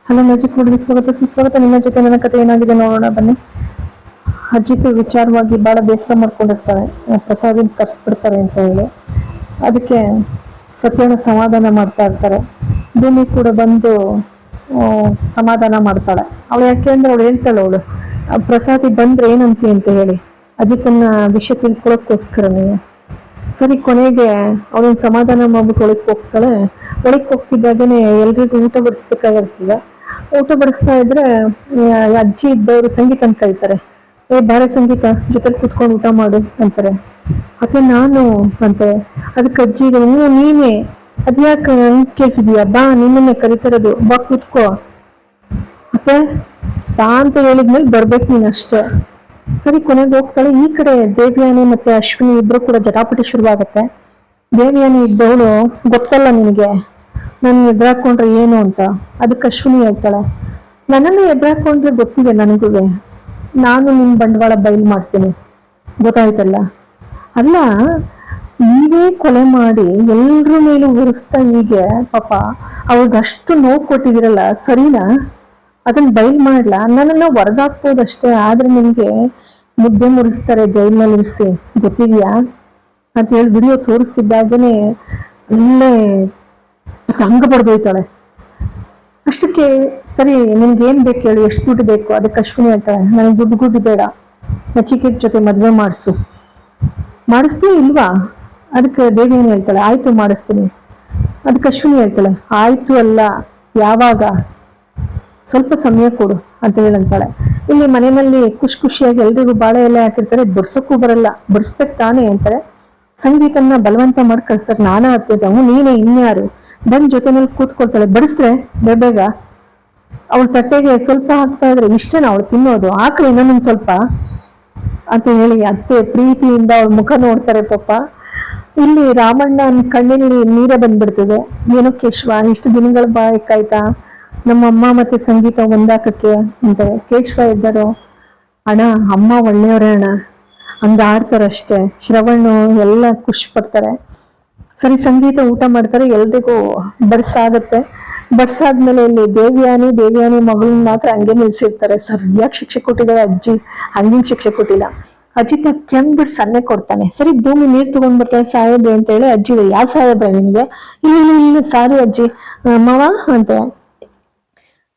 Hello magic ನೋಡಿಗೆ ಸ್ವಾಗತ ಸುಸ್ವಾಗತ. ನಿಮ್ಮ ಜೊತೆ ನನ್ನ ಕಥೆ ಏನಾಗಿದೆ ನೋಡೋಣ ಬನ್ನಿ. ಅಜಿತ್ ವಿಚಾರವಾಗಿ ಬಹಳ ಬೇಸರ ಮಾಡ್ಕೊಂಡಿರ್ತಾರೆ, ಪ್ರಸಾದಿನ ಕರ್ಸ್ಬಿಡ್ತಾರೆ ಅಂತ ಹೇಳಿ. ಅದಕ್ಕೆ ಸತ್ಯನ ಸಮಾಧಾನ ಮಾಡ್ತಾ ಇರ್ತಾರೆ. ಭೂಮಿ ಕೂಡ ಬಂದು ಸಮಾಧಾನ ಮಾಡ್ತಾಳೆ. ಅವಳು ಯಾಕೆ ಅಂದ್ರೆ ಅವಳು ಹೇಳ್ತಾಳೆ, ಅವಳು ಪ್ರಸಾದಿ ಬಂದ್ರೆ ಏನಂತಿ ಅಂತ ಹೇಳಿ ಅಜಿತನ ವಿಷಯ ತಿಳ್ಕೊಳಕ್ಕೋಸ್ಕರನೇ. ಸರಿ, ಕೊನೆಗೆ ಅವಳನ್ನ ಸಮಾಧಾನ ಮಾಡ್ಬಿಟ್ಟು ಒಳಕ್ಕೆ ಹೋಗ್ತಾಳೆ. ಒಳಕ್ಕೆ ಹೋಗ್ತಿದ್ದಾಗನೇ ಎಲ್ರಿಗೂ ಊಟ ಬಡಿಸ್ಬೇಕಾಗಿರ್ತದೆ. ಊಟ ಬಡಿಸ್ತಾ ಇದ್ರೆ ಅಜ್ಜಿ ಇದ್ದವರು ಸಂಗೀತನ ಕರೀತಾರೆ. ಬಾರೆ ಸಂಗೀತ, ಜೊತೆಲಿ ಕುತ್ಕೊಂಡು ಊಟ ಮಾಡು ಅಂತಾರೆ. ಅತ್ತೆ ನಾನು ಅಂತೆ. ಅದಕ್ಕೆ ಅಜ್ಜಿ ಇದೆ, ನೀನೇ ಅದ್ಯಾಕೆ ಹಂಗೆ ಕೇಳ್ತಿದೀಯ, ಬಾ ನಿನ್ನೆ ಕರಿತಿರೋದು, ಬಾ ಕೂತ್ಕೋ ಅತ್ತೆ ಬಾ ಅಂತ ಹೇಳಿದ್ಮೇಲೆ ಬರ್ಬೇಕು ನೀನು ಅಷ್ಟೇ. ಸರಿ, ಕೊನೆಗೆ ಹೋಗ್ತಾಳೆ. ಈ ಕಡೆ ದೇವ್ಯಾನಿ ಮತ್ತೆ ಅಶ್ವಿನಿ ಇಬ್ರು ಕೂಡ ಜಟಾಪಟಿ ಶುರುವಾಗತ್ತೆ. ದೇವ್ಯಾನಿ ಇದ್ದವಳು, ಗೊತ್ತಲ್ಲ ನಿನಗೆ ನನ್ನ ಎದುರಾಕೊಂಡ್ರೆ ಏನು ಅಂತ. ಅದಕ್ಕೆ ಅಶ್ವಿನಿ ಹೇಳ್ತಾಳೆ, ನನ್ನನ್ನು ಎದುರಾಕೊಂಡ್ರೆ ಗೊತ್ತಿದೆ ನನಗೂ, ನಾನು ನಿನ್ನ ಬಂಡವಾಳ ಬಯಲು ಮಾಡ್ತೀನಿ, ಗೊತ್ತಾಯ್ತಲ್ಲ. ಅಲ್ಲ, ನೀವೇ ಕೊಲೆ ಮಾಡಿ ಎಲ್ರ ಮೇಲೂ ಉರಿಸ್ತಾ ಹೀಗೆ ಪಾಪ ಅವ್ರಿಗಷ್ಟು ನೋವು ಕೊಟ್ಟಿದ್ದೀರಲ್ಲ, ಸರಿನಾ? ಅದನ್ನ ಬಯಲು ಮಾಡ್ಲಾ? ನನ್ನನ್ನು ಹೊರಗಾಕ್ಬೋದಷ್ಟೇ, ಆದ್ರೆ ನಿಮ್ಗೆ ಮುದ್ದೆ ಮುರಿಸ್ತಾರೆ ಜೈಲ್ನಲ್ಲಿ ಇರಿಸಿ, ಗೊತ್ತಿದ್ಯಾ ಅಂತ ಹೇಳಿ ವಿಡಿಯೋ ತೋರಿಸ್ತಿದ್ದಾಗನೇ ಅಲ್ಲೇ ಹಂಗ ಬಡ್ದೋಯ್ತಾಳೆ. ಅಷ್ಟಕ್ಕೆ ಸರಿ, ನಿಮ್ಗೆ ಏನ್ ಬೇಕು ಹೇಳಿ, ಎಷ್ಟು ದುಡ್ಡು ಬೇಕು? ಅದಕ್ಕೆ ಅಶ್ವಿನಿ ಹೇಳ್ತಾಳೆ, ನನಗೆ ದುಡ್ಡು ಗುಡ್ಡು ಬೇಡ, ನಚಿಕೇತ್ ಜೊತೆ ಮದ್ವೆ ಮಾಡಿಸ್ತೀಯ ಇಲ್ವಾ? ಅದಕ್ಕೆ ದೇವಿ ಏನ್ ಹೇಳ್ತಾಳೆ, ಆಯ್ತು ಮಾಡಿಸ್ತೀನಿ. ಅದಕ್ಕೆ ಅಶ್ವಿನಿ ಹೇಳ್ತಾಳೆ, ಆಯ್ತು ಅಲ್ಲ, ಯಾವಾಗ, ಸ್ವಲ್ಪ ಸಮಯ ಕೊಡು ಅಂತ ಹೇಳಂತಾಳೆ. ಇಲ್ಲಿ ಮನೆಯಲ್ಲಿ ಖುಷಿಯಾಗಿ ಎಲ್ರಿಗೂ ಬಾಳೆ ಎಲೆ ಹಾಕಿರ್ತಾರೆ, ಬಡ್ಸಕ್ಕೂ ಬರಲ್ಲ, ಬಡಿಸ್ಬೇಕು ತಾನೇ ಅಂತಾರೆ. ಸಂಗೀತನ ಬಲವಂತ ಮಾಡಿ ಕಳಿಸ್ತಾರೆ. ನಾನಾ ಹತ್ತಿದ್ದವು, ನೀನೇ ಇನ್ಯಾರು, ಬಂದ್ ಜೊತೆನಲ್ಲಿ ಕೂತ್ಕೊಳ್ತಾಳೆ. ಬಡಿಸ್ರೆ ಬೇಗ, ಅವಳ ತಟ್ಟೆಗೆ ಸ್ವಲ್ಪ ಹಾಕ್ತಾ ಇದ್ರೆ ಇಷ್ಟೇನ ಅವಳು ತಿನ್ನೋದು, ಹಾಕ್ರಿ ಇನ್ನೊಂದ್ ಸ್ವಲ್ಪ ಅಂತ ಹೇಳಿ ಅತ್ತೆ ಪ್ರೀತಿಯಿಂದ ಅವಳ ಮುಖ ನೋಡ್ತಾರೆ ಪಾಪ. ಇಲ್ಲಿ ರಾಮಣ್ಣನ ಕಣ್ಣಿನಲ್ಲಿ ನೀರೇ ಬಂದ್ಬಿಡ್ತದೆ. ಏನೋ ಕೇಶವ, ಇಷ್ಟು ದಿನಗಳ ಬಾಯ್ಕಾಯ್ತಾ ನಮ್ಮಮ್ಮ ಮತ್ತೆ ಸಂಗೀತ ಒಂದಾಕಕ್ಕೆ ಅಂತಾರೆ. ಕೇಶವ ಇದ್ದರು, ಅಣ್ಣ ಅಮ್ಮ ಒಳ್ಳೆಯವರೇ ಅಣ್ಣ ಹಂಗ ಆಡ್ತಾರಷ್ಟೇ. ಶ್ರವಣ್ಣು ಎಲ್ಲ ಖುಷಿ ಪಡ್ತಾರೆ. ಸರಿ, ಸಂಗೀತ ಊಟ ಮಾಡ್ತಾರೆ, ಎಲ್ರಿಗೂ ಬಡ್ಸಾಗತ್ತೆ. ಬಡ್ಸಾದ್ಮೇಲೆ ಇಲ್ಲಿ ದೇವ್ಯಾನಿ ಮಗಳನ್ನ ಮಾತ್ರ ಹಂಗೆ ನಿಲ್ಸಿರ್ತಾರೆ. ಸರಿಯಾಗಿ ಶಿಕ್ಷೆ ಕೊಟ್ಟಿದ್ದಾರೆ ಅಜ್ಜಿ, ಹಂಗಿನ ಶಿಕ್ಷೆ ಕೊಟ್ಟಿಲ್ಲ. ಅಜಿತ ಕೆಂಬಿಟ್ಟು ಸನ್ನೆ ಕೊಡ್ತಾನೆ. ಸರಿ, ಭೂಮಿ ನೀರ್ ತಗೊಂಡ್ ಬರ್ತಾಳೆ. ಸಾಹೇಬ್ರೆ ಅಂತ ಹೇಳಿ ಅಜ್ಜಿ, ಯಾವ ಸಾಹೇಬ್ರೆ ನಿನ್ಗೆ? ಇಲ್ಲ ಸಾರಿ ಅಜ್ಜಿ, ಮಾವ ಅಂತ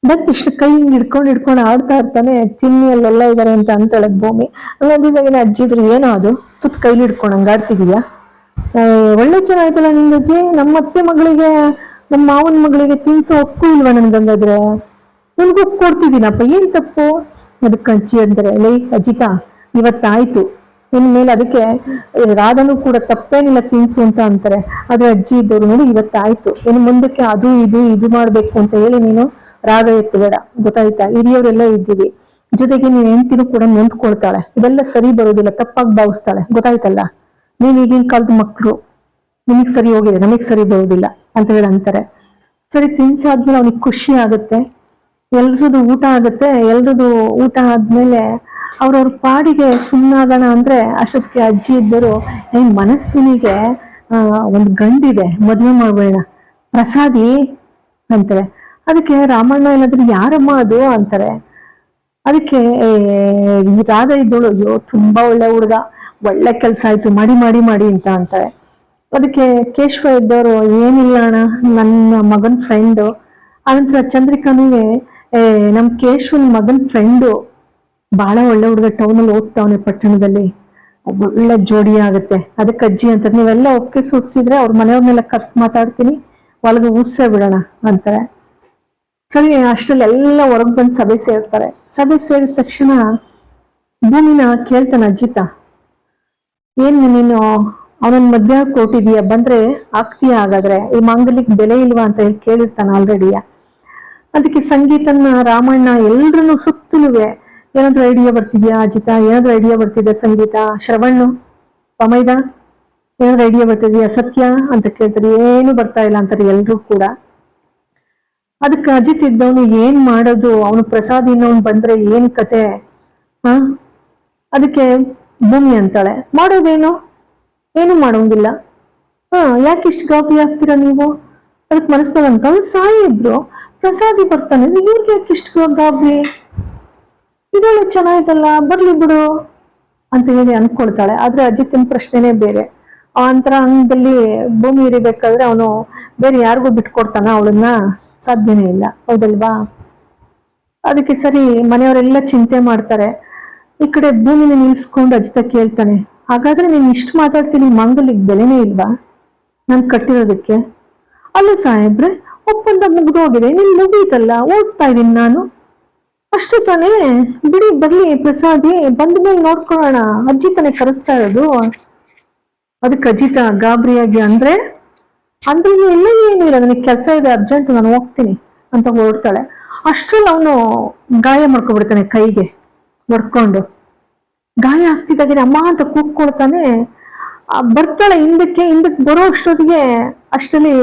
ಬಂದ ತಕ್ಷಣ ಕೈ ಹಿಡ್ಕೊಂಡು ಆಡ್ತಾ ಇರ್ತಾನೆ. ಚಿನ್ನಿಯಲ್ಲೆಲ್ಲ ಇದಾರೆ ಅಂತ ಅಂತಾಳೆ ಭೂಮಿ. ಹಂಗಂದಿದ್ದಾಗಿನ ಅಜ್ಜಿ ಇದ್ರು, ಏನೋ ಅದು ತುತ್ ಕೈಲಿ ಹಿಡ್ಕೊಂಡು ಹಂಗಾಡ್ತಿದೀಯಾ? ಒಳ್ಳೆ ಚೆನ್ನಾಯ್ತಲ್ಲ ನಿಂದ ಅಜ್ಜಿ, ನಮ್ಮ ಅತ್ತೆ ಮಗಳಿಗೆ ನಮ್ಮ ಮಾವನ ಮಗಳಿಗೆ ತಿನ್ಸೋ ಹಕ್ಕು ಇಲ್ವಾ ನನ್ಗಂಗಾದ್ರೆ? ನನ್ಗೂ ಕೊಡ್ತಿದ್ದೀನಪ್ಪ, ಏನ್ ತಪ್ಪು? ಅದಕ್ಕೆ ಅಜ್ಜಿ ಅಂದ್ರೆ, ಲೈ ಅಜಿತಾ ಇವತ್ತಾಯ್ತು, ಇನ್ಮೇಲೆ ಅದಕ್ಕೆ ರಾಧನು ಕೂಡ ತಪ್ಪೇನಿಲ್ಲ ತಿನ್ಸು ಅಂತ ಅಂತಾರೆ. ಆದ್ರೆ ಅಜ್ಜಿ ಇದ್ದವ್ರು, ನೋಡಿ ಇವತ್ತಾಯ್ತು, ಇನ್ನು ಮುಂದಕ್ಕೆ ಅದು ಇದು ಮಾಡ್ಬೇಕು ಅಂತ ಹೇಳಿ ನೀನು ರಾಗ ಎತ್ತಬೇಡ, ಗೊತ್ತಾಯ್ತಾ? ಹಿರಿಯವರೆಲ್ಲ ಇದ್ದೀವಿ, ಜೊತೆಗೆ ನೀನ್ ಹೆಂಡ್ತಿನೂ ಕೂಡ ನೊಂದ್ಕೊಳ್ತಾಳೆ, ಇದೆಲ್ಲ ಸರಿ ಬರೋದಿಲ್ಲ, ತಪ್ಪಾಗಿ ಭಾವಿಸ್ತಾಳೆ, ಗೊತ್ತಾಯ್ತಲ್ಲ? ನೀವ್ ಈಗಿನ ಕಾಲದ ಮಕ್ಳು, ನಿಮಗ್ ಸರಿ ಹೋಗಿದೆ, ನಮಗ್ ಸರಿ ಬರೋದಿಲ್ಲ ಅಂತ ಹೇಳಿ ಅಂತಾರೆ. ಸರಿ, ತಿನ್ಸಾದ್ಮೇಲೆ ಅವನಿಗೆ ಖುಷಿ ಆಗುತ್ತೆ. ಎಲ್ರದು ಊಟ ಆಗುತ್ತೆ. ಎಲ್ರದು ಊಟ ಆದ್ಮೇಲೆ ಅವ್ರವ್ರ ಪಾಡಿಗೆ ಸುಮ್ಮನಾಗೋಣ ಅಂದ್ರೆ ಅಷ್ಟೊತ್ತಿಗೆ ಅಜ್ಜಿ ಇದ್ದರು, ಮನಸ್ವಿನಿಗೆ ಒಂದು ಗಂಡಿದೆ, ಮದ್ವೆ ಮಾಡ್ಬೇಡ ಪ್ರಸಾದಿ ಅಂತಾರೆ. ಅದಕ್ಕೆ ರಾಮಣ್ಣ ಏನಾದ್ರು, ಯಾರಮ್ಮ ಅದು ಅಂತಾರೆ. ಅದಕ್ಕೆ ರಾಧ ಇದ್ದಳು, ಅಯ್ಯೋ ತುಂಬಾ ಒಳ್ಳೆ ಹುಡುಗ, ಒಳ್ಳೆ ಕೆಲ್ಸ ಆಯ್ತು, ಮಾಡಿ ಅಂತ ಅಂತಾರೆ. ಅದಕ್ಕೆ ಕೇಶವ ಇದ್ದವರು, ಏನಿಲ್ಲ ಅಣ್ಣ, ನನ್ನ ಮಗನ್ ಫ್ರೆಂಡು. ಅನಂತರ ಚಂದ್ರಿಕಾನುವೆ, ನಮ್ ಕೇಶವನ್ ಮಗನ್ ಫ್ರೆಂಡು, ಬಹಳ ಒಳ್ಳೆ ಹುಡುಗ, ಟೌನಲ್ಲಿ ಓದ್ತಾವನೆ ಪಟ್ಟಣದಲ್ಲಿ, ಒಳ್ಳೆ ಜೋಡಿ ಆಗುತ್ತೆ. ಅದಕ್ಕೆ ಅಜ್ಜಿ ಅಂತಾರೆ, ನೀವೆಲ್ಲ ಒಪ್ಪಿಗೆ ಸೂಸಿದ್ರೆ ಅವ್ರ ಮನೆಯವ್ರನ್ನೆಲ್ಲ ಕರ್ಸಿ ಮಾತಾಡ್ತೀನಿ, ಒಳಗೆ ಊಸೇ ಬಿಡೋಣ ಅಂತಾರೆ. ಸರಿ, ಅಷ್ಟ್ರಲ್ಲಿ ಎಲ್ಲ ಹೊರಗ್ ಬಂದು ಸಭೆ ಸೇರ್ತಾರೆ. ಸಭೆ ಸೇರಿದ ತಕ್ಷಣ ಭೂಮಿನ ಕೇಳ್ತಾನೆ ಅಜ್ಜಿತ, ಏನ್ ನೀನು ಅವನನ್ನ ಮದ್ವೆ ಕೊಟ್ಟಿದೀಯ, ಬಂದ್ರೆ ಆಗ್ತೀಯ, ಹಾಗಾದ್ರೆ ಈ ಮಾಂಗಲ್ಯಕ್ಕೆ ಬೆಲೆ ಇಲ್ವಾ ಅಂತ ಹೇಳಿ ಕೇಳಿರ್ತಾನ ಆಲ್ರೆಡಿಯ. ಅದಕ್ಕೆ ಸಂಗೀತನ ರಾಮಣ್ಣ ಎಲ್ರನ್ನು ಸುತ್ತಲುವೆ, ಏನಾದ್ರು ಐಡಿಯಾ ಬರ್ತಿದ್ಯಾ ಅಜಿತ, ಏನಾದ್ರು ಐಡಿಯಾ ಬರ್ತಿದ್ಯಾ ಸಂಗೀತ, ಶ್ರವಣ್ಣು ಪಮೈದ ಏನಾದ್ರು ಐಡಿಯಾ ಬರ್ತಿದ್ಯಾ ಸತ್ಯ ಅಂತ ಕೇಳ್ತಾರೆ. ಏನು ಬರ್ತಾ ಇಲ್ಲ ಅಂತಾರೆ ಎಲ್ರು ಕೂಡ. ಅದಕ್ಕೆ ಅಜಿತ್ ಇದ್ದವನು, ಏನ್ ಮಾಡೋದು, ಅವನು ಪ್ರಸಾದ್ ಇನ್ನವನು ಬಂದ್ರೆ ಏನ್ ಕತೆ? ಅದಕ್ಕೆ ಭೂಮಿ ಅಂತಾಳೆ, ಮಾಡೋದೇನು, ಏನು ಮಾಡೋಂಗಿಲ್ಲ. ಯಾಕೆ ಇಷ್ಟು ಗಾಬರಿ ಆಗ್ತೀರಾ ನೀವು? ಅದಕ್ಕೆ ಮನಸ್ಸಲ್ಲಿ ಅನ್ಕೊಂಡು, ಸಾಯಿಬ್ರು ಪ್ರಸಾದಿ ಬರ್ತಾನೆ, ಇವ್ರಿಗೆ ಯಾಕೆ ಇಷ್ಟು ಗಾಬರಿ, ಇದೊಳ್ಳೆ ಚೆನ್ನಾಯ್ತಲ್ಲ, ಬರ್ಲಿ ಬಿಡು ಅಂತ ಹೇಳಿ ಅನ್ಕೊಳ್ತಾಳೆ. ಆದ್ರೆ ಅಜಿತನ ಪ್ರಶ್ನೆನೇ ಬೇರೆ. ಆ ಅಂತರಂಗದಲ್ಲಿ ಭೂಮಿ ಇರಿಬೇಕಾದ್ರೆ ಅವನು ಬೇರೆ ಯಾರಿಗೂ ಬಿಟ್ಕೊಡ್ತಾನ ಅವಳನ್ನ? ಸಾಧ್ಯನೇ ಇಲ್ಲ, ಹೌದಲ್ವಾ? ಅದಕ್ಕೆ ಸರಿ ಮನೆಯವರೆಲ್ಲ ಚಿಂತೆ ಮಾಡ್ತಾರೆ. ಈ ಕಡೆ ಭೂಮಿನ ನಿಲ್ಸ್ಕೊಂಡು ಅಜಿತ ಕೇಳ್ತಾನೆ, ಹಾಗಾದ್ರೆ ನೀನ್ ಇಷ್ಟು ಮಾತಾಡ್ತೀನಿ, ಮಾಂಗಲ್ಯಕ್ಕೆ ಬೆಲೆನೇ ಇಲ್ವಾ ನಾನ್ ಕಟ್ಟಿರೋದಕ್ಕೆ? ಅಲ್ಲ ಸಾಹೇಬ್ರೆ, ಒಪ್ಪಂದ ಮುಗ್ದೋಗಿದೆ, ನಿನ್ ಮುಗೀತಲ್ಲ, ಓದ್ತಾ ಇದೀನಿ ನಾನು ಅಷ್ಟೇ ತಾನೇ, ಬಿಡಿ ಬರ್ಲಿ ಪ್ರಸಾದಿ, ಬಂದ ಮೇಲೆ ನೋಡ್ಕೊಳ್ಳೋಣ, ಅಜ್ಜಿ ತಾನೇ ಕರೆಸ್ತಾ ಇರೋದು. ಅದಕ್ಕೆ ಅಜಿತ ಗಾಬರಿಯಾಗಿ ಅಂದ್ರೆ ಎಲ್ಲ ಏನು ಇಲ್ಲ, ನನಗೆ ಕೆಲಸ ಇದೆ, ಅರ್ಜೆಂಟ್, ನಾನು ಹೋಗ್ತೀನಿ ಅಂತ ಹೊರಡ್ತಾಳೆ. ಅಷ್ಟ್ರಲ್ಲಿ ಅವನು ಗಾಯ ಮಾಡ್ಕೊಬಿಡ್ತಾನೆ, ಕೈಗೆ ಹೊಡ್ಕೊಂಡು. ಗಾಯ ಆಗ್ತಿದ್ದಾಗೆ ಅಮ್ಮ ಅಂತ ಕೂಗ್ಕೊಳ್ತಾನೆ. ಬರ್ತಾಳೆ ಹಿಂದಕ್ಕೆ ಬರೋ ಅಷ್ಟರಲ್ಲಿ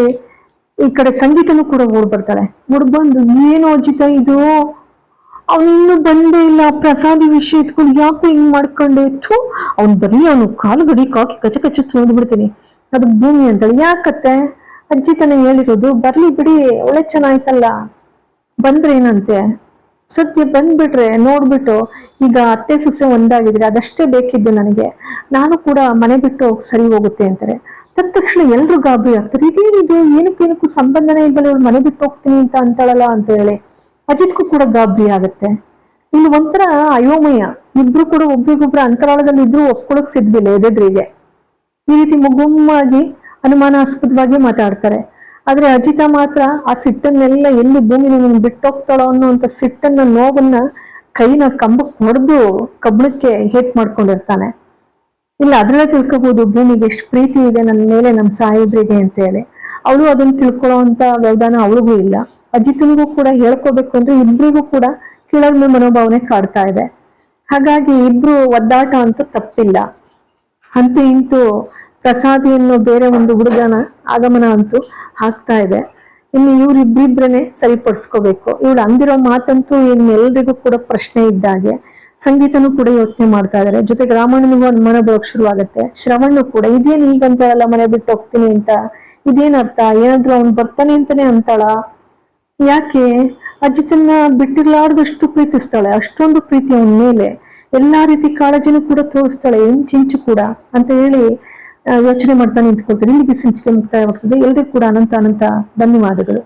ಈ ಕಡೆ ಸಂಗೀತನೂ ಕೂಡ ಓಡ್ ಬರ್ತಾಳೆ. ಬಂದು ಏನು ಅಜಿತ ಇದು, ಅವನು ಇನ್ನೂ ಬಂದೇ ಇಲ್ಲ, ಪ್ರಸಾದಿ ವಿಷಯ ಇಟ್ಕೊಂಡು ಯಾಕೋ ಹಿಂಗ್ ಮಾಡ್ಕೊಂಡೆ, ಅವ್ನು ಬರ್ಲಿ, ಅವನು ಕಾಲು ಗಡಿ ಕಾಕಿ ಕಚ್ಚ ಕಚ್ಚ ಬಿಡ್ತೀನಿ. ಅದು ಭೂಮಿ ಅಂತಾಳೆ. ಯಾಕತ್ತೆ, ಅಜ್ಜಿ ತಾನೇ ಹೇಳಿರೋದು, ಬರ್ಲಿ ಬಿಡಿ, ಒಳ್ಳೆ ಚೆನ್ನಾಯ್ತಲ್ಲ, ಬಂದ್ರೆ ಏನಂತೆ, ಸದ್ಯ ಬಂದ್ಬಿಟ್ರೆ ನೋಡ್ಬಿಟ್ಟು, ಈಗ ಅತ್ತೆ ಸೊಸೆ ಒಂದಾಗಿದ್ರೆ ಅದಷ್ಟೇ ಬೇಕಿದ್ದು ನನಗೆ, ನಾನು ಕೂಡ ಮನೆ ಬಿಟ್ಟು ಸರಿ ಹೋಗುತ್ತೆ ಅಂತಾರೆ. ತಕ್ಷಣ ಎಲ್ರು ಗಾಬರಿ ಆಗ್ತಾರೆ, ಇದೇನಿದು, ಏನಕ್ಕೇನಕ್ಕೂ ಸಂಬಂಧನೇ ಇಲ್ವಲ್ಲ, ಇವ್ರು ಮನೆ ಬಿಟ್ಟು ಹೋಗ್ತೀನಿ ಅಂತ ಅಂತಾಳಲ್ಲ ಅಂತ ಹೇಳಿ. ಅಜಿತ್ಗೂ ಕೂಡ ಗಾಬರಿ ಆಗತ್ತೆ. ಇಲ್ಲಿ ಒಂಥರ ಅಯೋಮಯ, ಇಬ್ರು ಕೂಡ ಒಬ್ರಿಗೊಬ್ರು ಅಂತರಾಳದಲ್ಲಿ ಇದ್ರು ಒಪ್ಕೊಳಕ್ ಸಿದ್ವಿಲ್ಲ ಎದೆದ್ರಿಗೆ. ಈ ರೀತಿ ಮುಗುಮ್ಮಾಗಿ ಅನುಮಾನಾಸ್ಪದವಾಗಿ ಮಾತಾಡ್ತಾರೆ. ಆದ್ರೆ ಅಜಿತ ಮಾತ್ರ ಆ ಸಿಟ್ಟನ್ನೆಲ್ಲ ಎಲ್ಲಿ ಭೂಮಿ ಬಿಟ್ಟೋಗ್ತಾಳೋ ಅನ್ನೋಂಥ ಸಿಟ್ಟನ್ನ, ನೋವನ್ನ ಕೈನ ಕಂಬಕ್ಕೆ ಹೊಡೆದು ಕಬ್ಬಣಕ್ಕೆ ಹೇಟ್ ಮಾಡ್ಕೊಂಡಿರ್ತಾನೆ. ಇಲ್ಲ ಅದ್ರಲ್ಲೇ ತಿಳ್ಕೊಬಹುದು ಭೂಮಿಗೆ ಎಷ್ಟು ಪ್ರೀತಿ ಇದೆ ನನ್ನ ಮೇಲೆ, ನಮ್ಮ ಸಾಹೇಬ್ರಿಗೆ ಅಂತ ಹೇಳಿ. ಅವಳು ಅದನ್ನ ತಿಳ್ಕೊಳ್ಳೋ ಅಂತ ವ್ಯವಧಾನ ಅವಳಿಗೂ ಇಲ್ಲ. ಅಜಿತನಿಗೂ ಕೂಡ ಹೇಳ್ಕೋಬೇಕು ಅಂದ್ರೆ ಇಬ್ರಿಗೂ ಕೂಡ ಕೀಳರಿಮೆ ಮನೋಭಾವನೆ ಕಾಡ್ತಾ ಇದೆ. ಹಾಗಾಗಿ ಇಬ್ರು ಒದ್ದಾಟ ಅಂತೂ ತಪ್ಪಿಲ್ಲ. ಅಂತೂ ಇಂತೂ ಪ್ರಸಾದಿಯನ್ನು ಬೇರೆ ಒಂದು ಹುಡುಗನ ಆಗಮನ ಅಂತೂ ಆಗ್ತಾ ಇದೆ. ಇನ್ನು ಇವ್ರಿಬ್ರಿಬ್ರನೆ ಸರಿಪಡಿಸ್ಕೋಬೇಕು. ಇವಳು ಅಂದಿರೋ ಮಾತಂತೂ ಇನ್ನೆಲ್ರಿಗೂ ಕೂಡ ಪ್ರಶ್ನೆ ಇದ್ದಾಗೆ. ಸಂಗೀತನೂ ಕೂಡ ಯೋಚನೆ ಮಾಡ್ತಾ ಇದಾರೆ. ಜೊತೆಗೆ ರಾಮಣ್ಣನಿಗೂ ಅನುಮಾನ ಬರೋಕ್ ಶುರುವಾಗತ್ತೆ. ಶ್ರವಣ್ಣು ಕೂಡ ಇದೇನ್ ಈಗಂತ ಎಲ್ಲ ಮನೆ ಬಿಟ್ಟು ಹೋಗ್ತೀನಿ ಅಂತ, ಇದೇನ್ ಅರ್ಥ, ಏನಾದ್ರು ಅವ್ನು ಬರ್ತಾನೆ ಅಂತಾನೆ ಅಂತಾಳ? ಯಾಕೆ ಅಜಿತನ್ನ ಬಿಟ್ಟಿರ್ಲಾರ್ದಷ್ಟು ಪ್ರೀತಿಸ್ತಾಳೆ, ಅಷ್ಟೊಂದು ಪ್ರೀತಿ ಅವನ ಮೇಲೆ, ಎಲ್ಲಾ ರೀತಿ ಕಾಳಜಿನೂ ಕೂಡ ತೋರಿಸ್ತಾಳೆ, ಚಿಂಚು ಕೂಡ ಅಂತ ಹೇಳಿ ಯೋಚನೆ ಮಾಡ್ತಾ ನಿಂತ್ಕೊಳ್ತಾರೆ. ಇಲ್ಲಿಗೆ ಸಂಚಿಕೆ ಮುಕ್ತಾಯವಾಗ್ತದೆ. ಎಲ್ರಿಗೂ ಕೂಡ ಅನಂತ ಧನ್ಯವಾದಗಳು.